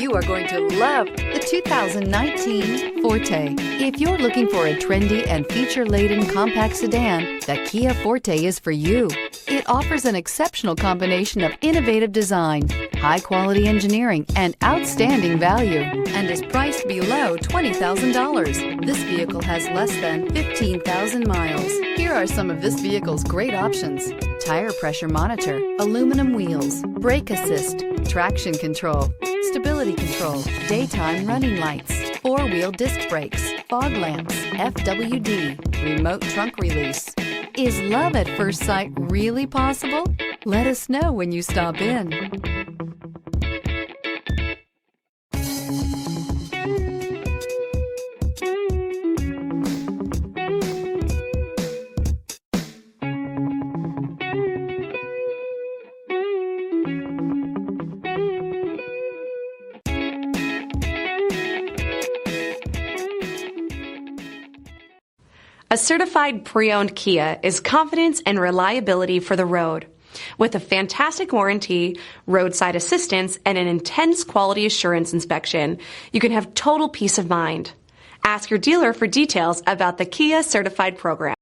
You are going to love the 2019 Forte. If you're looking for a trendy and feature-laden compact sedan, the Kia Forte is for you. It offers an exceptional combination of innovative design, high-quality engineering, and outstanding value, and is priced below $20,000. This vehicle has less than 15,000 miles. Here are some of this vehicle's great options: tire pressure monitor, aluminum wheels, brake assist, traction control, stability control, daytime running lights, four-wheel disc brakes, fog lamps, FWD, remote trunk release. Is love at first sight really possible? Let us know when you stop in. A certified pre-owned Kia is confidence and reliability for the road. With a fantastic warranty, roadside assistance, and an intense quality assurance inspection, you can have total peace of mind. Ask your dealer for details about the Kia Certified program.